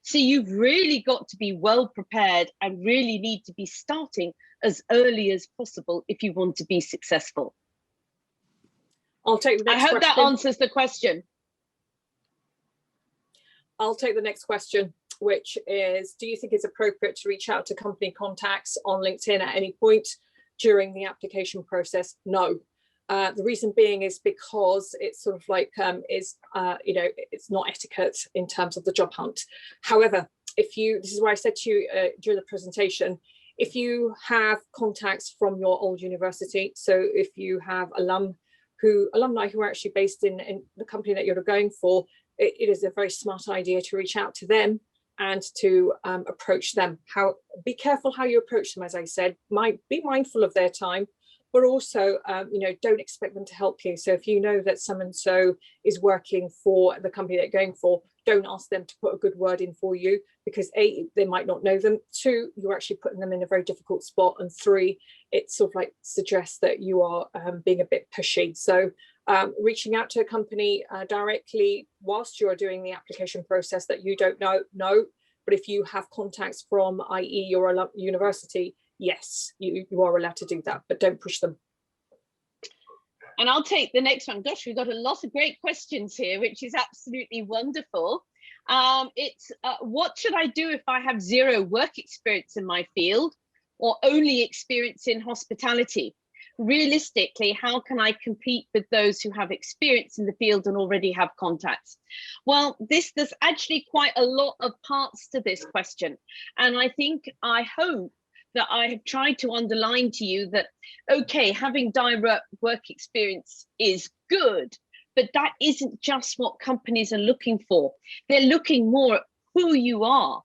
So you've really got to be well prepared and really need to be starting as early as possible if you want to be successful. I'll take the next question. I hope that answers the question. I'll take the next question, which is, do you think it's appropriate to reach out to company contacts on LinkedIn at any point during the application process? No. The reason being is because it's sort of like, it's not etiquette in terms of the job hunt. However, this is why I said to you during the presentation, if you have contacts from your old university, so if you have alumni who are actually based in the company that you're going for, it is a very smart idea to reach out to them and to approach them. Be careful how you approach them, as I said. Be mindful of their time, but also, don't expect them to help you. So if you know that so-and-so is working for the company they're going for, don't ask them to put a good word in for you, because A, they might not know them. 2, you're actually putting them in a very difficult spot. And 3, it sort of like suggests that you are being a bit pushy. So reaching out to a company directly whilst you're doing the application process that you don't know, but if you have contacts from, i.e. your university, yes, you are allowed to do that, but don't push them. And I'll take the next one. Gosh, we've got a lot of great questions here, which is absolutely wonderful. It's what should I do if I have 0 work experience in my field or only experience in hospitality? Realistically, how can I compete with those who have experience in the field and already have contacts? Well, there's actually quite a lot of parts to this question. And I hope that I have tried to underline to you that, okay, having direct work experience is good, but that isn't just what companies are looking for. They're looking more at who you are.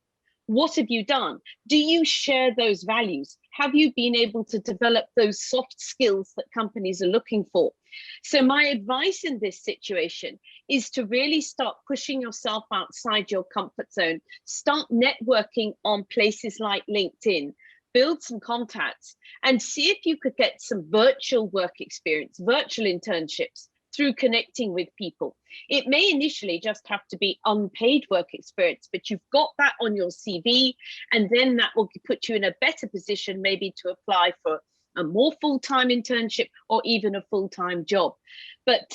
What have you done? Do you share those values? Have you been able to develop those soft skills that companies are looking for? So my advice in this situation is to really start pushing yourself outside your comfort zone. Start networking on places like LinkedIn. Build some contacts and see if you could get some virtual work experience, virtual internships through connecting with people. It may initially just have to be unpaid work experience, but you've got that on your CV, and then that will put you in a better position maybe to apply for a more full-time internship or even a full-time job. But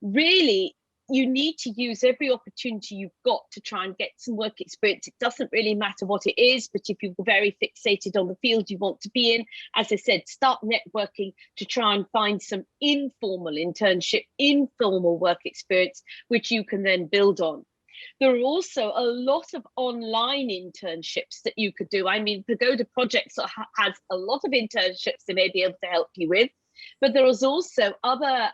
really, you need to use every opportunity you've got to try and get some work experience. It doesn't really matter what it is, but if you're very fixated on the field you want to be in, as I said, start networking to try and find some informal internship, informal work experience, which you can then build on. There are also a lot of online internships that you could do. I mean, Pagoda Projects has a lot of internships they may be able to help you with. But there is also other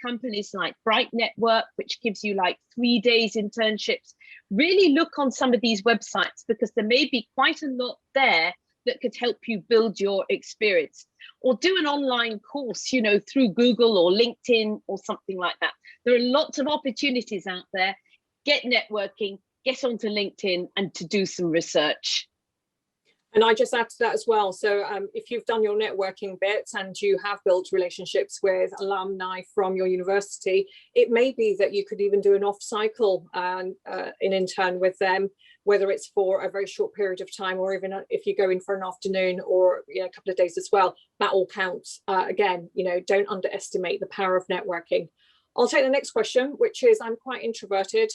companies like Bright Network, which gives you like 3 days internships. Really look on some of these websites, because there may be quite a lot there that could help you build your experience. Or do an online course, through Google or LinkedIn or something like that. There are lots of opportunities out there. Get networking, get onto LinkedIn, and to do some research. And I just add to that as well. So if you've done your networking bits and you have built relationships with alumni from your university, it may be that you could even do an off-cycle an intern with them, whether it's for a very short period of time or even if you go in for an afternoon or a couple of days as well. That all counts. Again, don't underestimate the power of networking. I'll take the next question, which is, I'm quite introverted.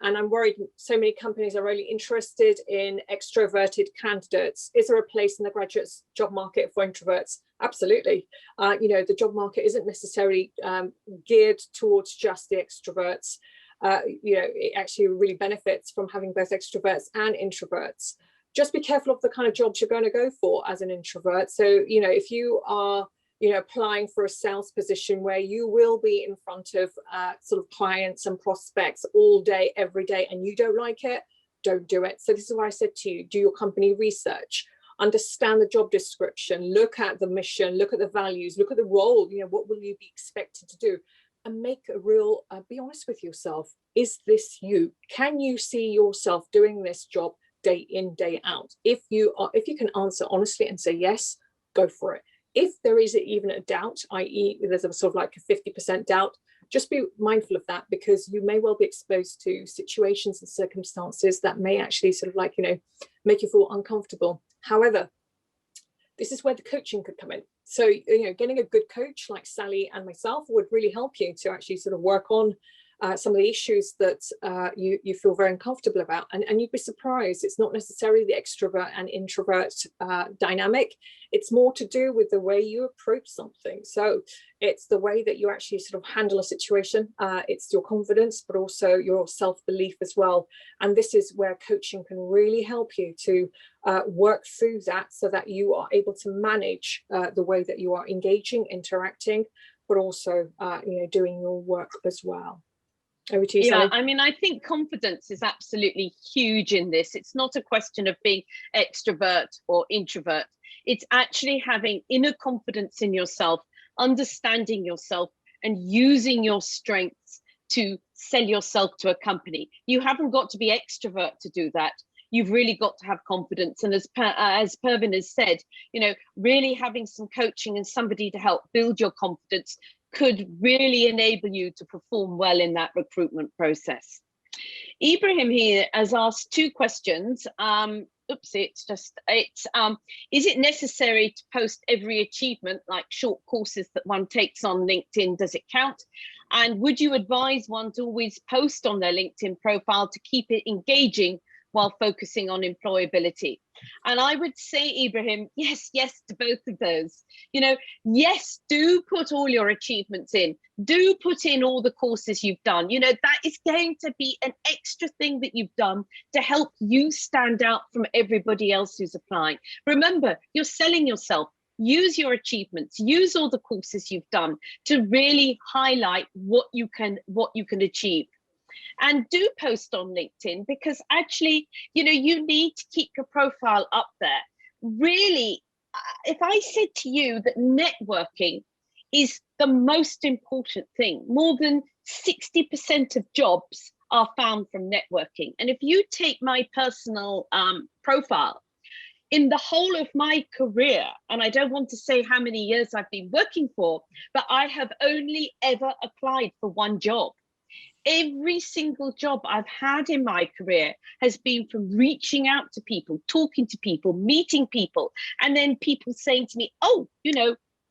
And I'm worried so many companies are really interested in extroverted candidates. Is there a place in the graduate job market for introverts? Absolutely. The job market isn't necessarily geared towards just the extroverts. It actually really benefits from having both extroverts and introverts. Just be careful of the kind of jobs you're going to go for as an introvert. So, if you are applying for a sales position where you will be in front of sort of clients and prospects all day, every day, and you don't like it, don't do it. So this is why I said to you, do your company research, understand the job description, look at the mission, look at the values, look at the role, what will you be expected to do? And make a real, be honest with yourself. Is this you? Can you see yourself doing this job day in, day out? If you can answer honestly and say yes, go for it. If there is even a doubt, i.e. there's a sort of like a 50% doubt, just be mindful of that, because you may well be exposed to situations and circumstances that may actually sort of like, make you feel uncomfortable. However, this is where the coaching could come in. So, getting a good coach like Sally and myself would really help you to actually sort of work on some of the issues that you feel very uncomfortable about. And you'd be surprised, it's not necessarily the extrovert and introvert dynamic. It's more to do with the way you approach something. So it's the way that you actually sort of handle a situation. It's your confidence, but also your self-belief as well. And this is where coaching can really help you to work through that, so that you are able to manage the way that you are engaging, interacting, but also doing your work as well. Over to you, yeah, Sally. I mean, I think confidence is absolutely huge in this. It's not a question of being extrovert or introvert. It's actually having inner confidence in yourself, understanding yourself, and using your strengths to sell yourself to a company. You haven't got to be extrovert to do that. You've really got to have confidence. And as Pervin has said, really having some coaching and somebody to help build your confidence could really enable you to perform well in that recruitment process. Ibrahim here has asked 2 questions. Is it necessary to post every achievement, like short courses that one takes on LinkedIn? Does it count? And would you advise one to always post on their LinkedIn profile to keep it engaging while focusing on employability? And I would say, Ibrahim, yes to both of those. Yes, do put all your achievements in. Do put in all the courses you've done. That is going to be an extra thing that you've done to help you stand out from everybody else who's applying. Remember, you're selling yourself. Use your achievements, use all the courses you've done to really highlight what you can achieve. And do post on LinkedIn, because actually, you need to keep your profile up there. Really, if I said to you that networking is the most important thing, more than 60% of jobs are found from networking. And if you take my personal profile, in the whole of my career, and I don't want to say how many years I've been working for, but I have only ever applied for 1 job. Every single job I've had in my career has been from reaching out to people, talking to people, meeting people, and then people saying to me, oh,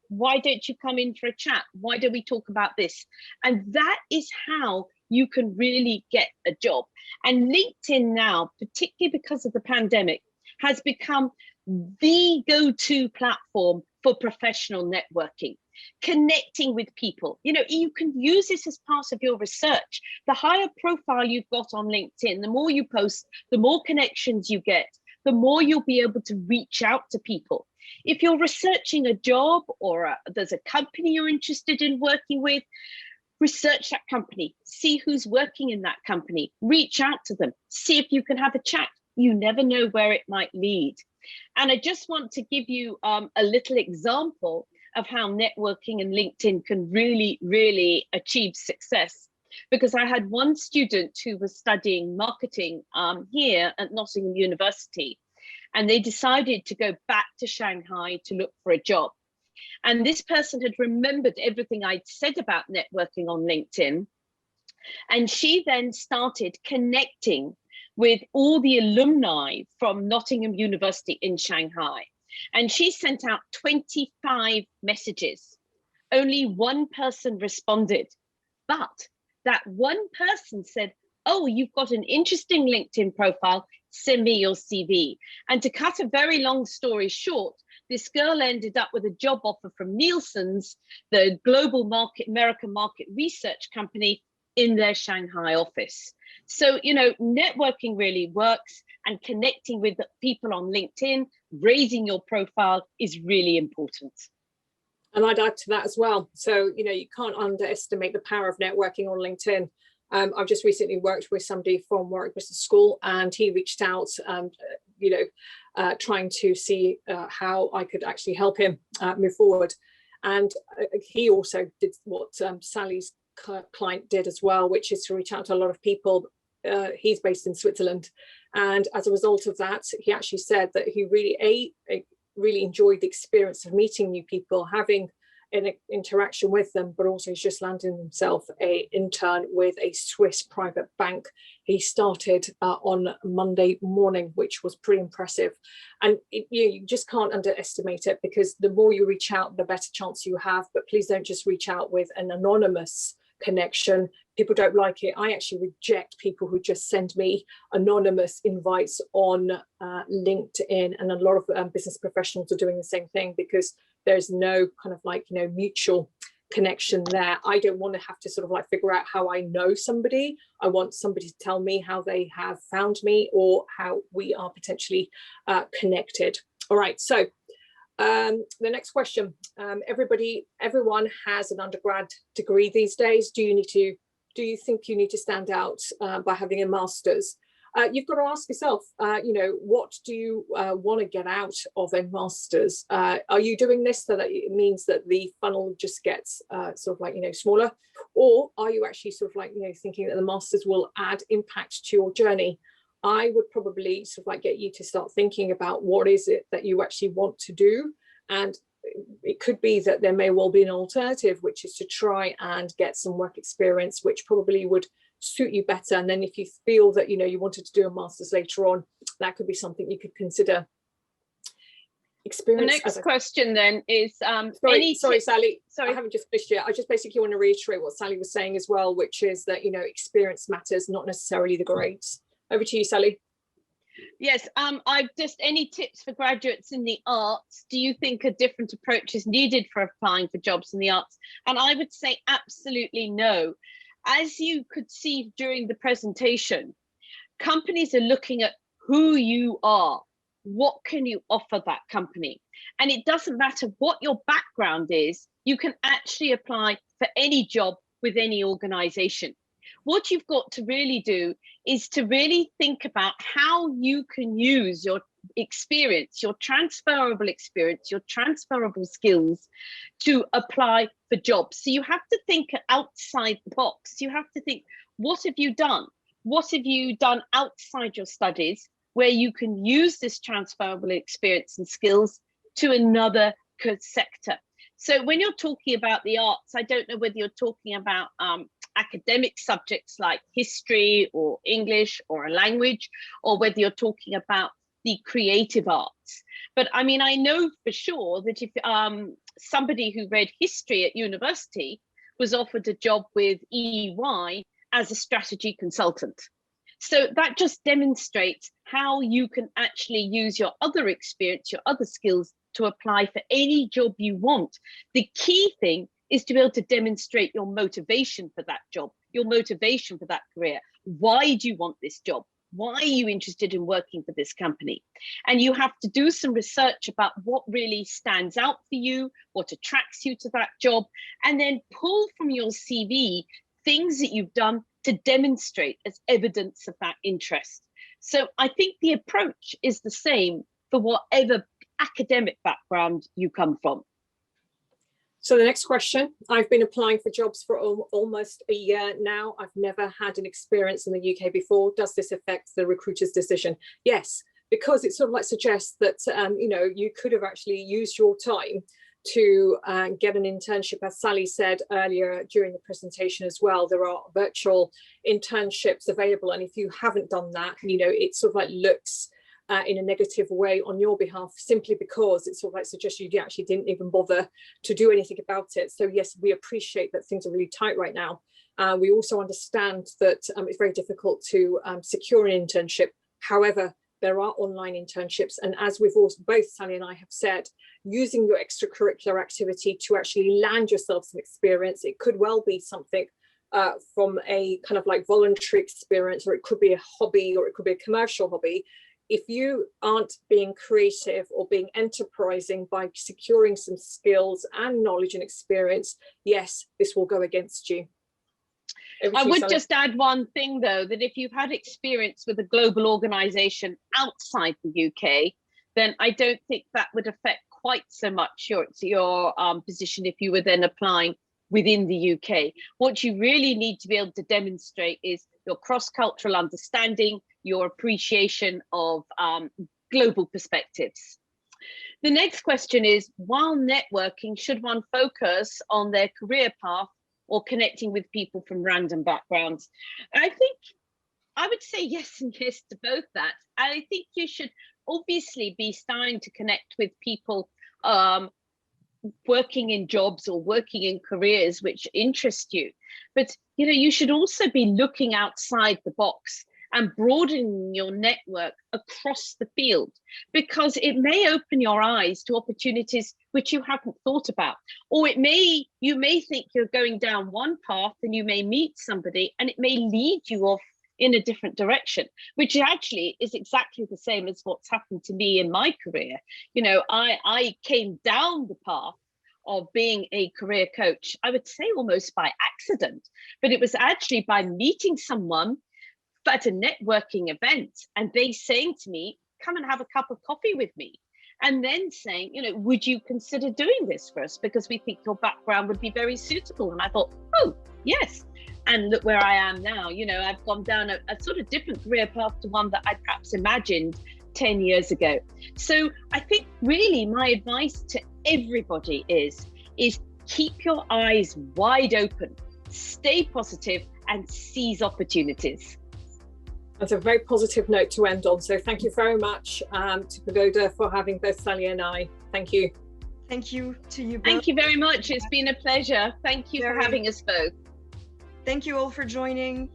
why don't you come in for a chat? Why don't we talk about this? And that is how you can really get a job. And LinkedIn now, particularly because of the pandemic, has become the go-to platform for professional networking, connecting with people. You can use this as part of your research. The higher profile you've got on LinkedIn, the more you post, the more connections you get, the more you'll be able to reach out to people. If you're researching a job or there's a company you're interested in working with, research that company, see who's working in that company, reach out to them, see if you can have a chat. You never know where it might lead. And I just want to give you a little example of how networking and LinkedIn can really, really achieve success. Because I had one student who was studying marketing here at Nottingham University, and they decided to go back to Shanghai to look for a job. And this person had remembered everything I'd said about networking on LinkedIn. And she then started connecting with all the alumni from Nottingham University in Shanghai. And she sent out 25 messages. Only 1 person responded. But that 1 person said, oh, you've got an interesting LinkedIn profile, send me your CV. And to cut a very long story short, this girl ended up with a job offer from Nielsen's, the global American market research company, in their Shanghai office. So, networking really works, and connecting with people on LinkedIn, raising your profile is really important. And I'd add to that as well. So, you can't underestimate the power of networking on LinkedIn. I've just recently worked with somebody from Warwick Business School, and he reached out, trying to see how I could actually help him move forward. And he also did what Sally's client did as well, which is to reach out to a lot of people. He's based in Switzerland, and as a result of that, he actually said that he really enjoyed the experience of meeting new people, having an interaction with them, but also he's just landed himself an intern with a Swiss private bank. He started on Monday morning, which was pretty impressive. And you just can't underestimate it, because the more you reach out, the better chance you have. But please don't just reach out with an anonymous connection. People don't like it. I actually reject people who just send me anonymous invites on LinkedIn, and a lot of business professionals are doing the same thing, because there's no kind of mutual connection there. I don't want to have to sort of figure out how I know somebody. I want somebody to tell me how they have found me, or how we are potentially connected. All right, so the next question. Everyone has an undergrad degree these days. Do you think you need to stand out by having a master's? you've got to ask yourself, what do you want to get out of a master's? Are you doing this so that it means that the funnel just gets smaller? Or are you actually thinking that the master's will add impact to your journey? I would probably get you to start thinking about what is it that you actually want to do. And it could be that there may well be an alternative, which is to try and get some work experience, which probably would suit you better. And then if you feel that you wanted to do a master's later on, that could be something you could consider. Experience. The next question then is sorry Sally, sorry, I haven't just finished yet. I just basically want to reiterate what Sally was saying as well, which is that experience matters, not necessarily the grades. Over to you, Sally. Yes, I've just, any tips for graduates in the arts? Do you think a different approach is needed for applying for jobs in the arts? And I would say absolutely no. As you could see during the presentation, companies are looking at who you are. What can you offer that company? And it doesn't matter what your background is, you can actually apply for any job with any organization. What you've got to really do is to really think about how you can use your experience, your transferable experience, your transferable skills to apply for jobs. So you have to think outside the box. You have to think, what have you done? What have you done outside your studies where you can use this transferable experience and skills to another sector? So when you're talking about the arts, I don't know whether you're talking about academic subjects like history or English or a language, or whether you're talking about the creative arts. But I mean, I know for sure that if somebody who read history at university was offered a job with EY as a strategy consultant. So that just demonstrates how you can actually use your other experience, your other skills to apply for any job you want. The key thing is to be able to demonstrate your motivation for that job, your motivation for that career. Why do you want this job? Why are you interested in working for this company? And you have to do some research about what really stands out for you, what attracts you to that job, and then pull from your CV things that you've done to demonstrate as evidence of that interest. So I think the approach is the same for whatever academic background you come from. So the next question, I've been applying for jobs for almost a year now. I've never had an experience in the UK before. Does this affect the recruiter's decision? Yes, because it suggests that, you could have actually used your time to get an internship. As Sally said earlier during the presentation as well, there are virtual internships available. And if you haven't done that, it looks in a negative way on your behalf, simply because it suggests you actually didn't even bother to do anything about it. So yes, we appreciate that things are really tight right now. We also understand that it's very difficult to secure an internship. However, there are online internships. And as we've also, both Sally and I have said, using your extracurricular activity to actually land yourself some experience, it could well be something from a kind of voluntary experience, or it could be a hobby, or it could be a commercial hobby. If you aren't being creative or being enterprising by securing some skills and knowledge and experience, yes, this will go against you. I would just add one thing, though, that if you've had experience with a global organization outside the UK, then I don't think that would affect quite so much your position if you were then applying within the UK. What you really need to be able to demonstrate is your cross-cultural understanding, your appreciation of global perspectives. The next question is, while networking, should one focus on their career path or connecting with people from random backgrounds? And I think I would say yes and yes to both that. I think you should obviously be starting to connect with people working in jobs or working in careers which interest you. But you should also be looking outside the box and broadening your network across the field, because it may open your eyes to opportunities which you haven't thought about. Or you may think you're going down one path and you may meet somebody and it may lead you off in a different direction, which actually is exactly the same as what's happened to me in my career. I came down the path of being a career coach, I would say almost by accident, but it was actually by meeting someone, but at a networking event, and they saying to me, come and have a cup of coffee with me. And then saying, you know, would you consider doing this for us? Because we think your background would be very suitable. And I thought, oh, yes. And look where I am now. You know, I've gone down a sort of different career path to one that I perhaps imagined 10 years ago. So I think really my advice to everybody is keep your eyes wide open, stay positive, and seize opportunities. That's a very positive note to end on. So thank you very much to Pagoda for having both Sally and I. Thank you. Thank you to you both. Thank you very much. It's been a pleasure. Thank you for having us both. Thank you all for joining.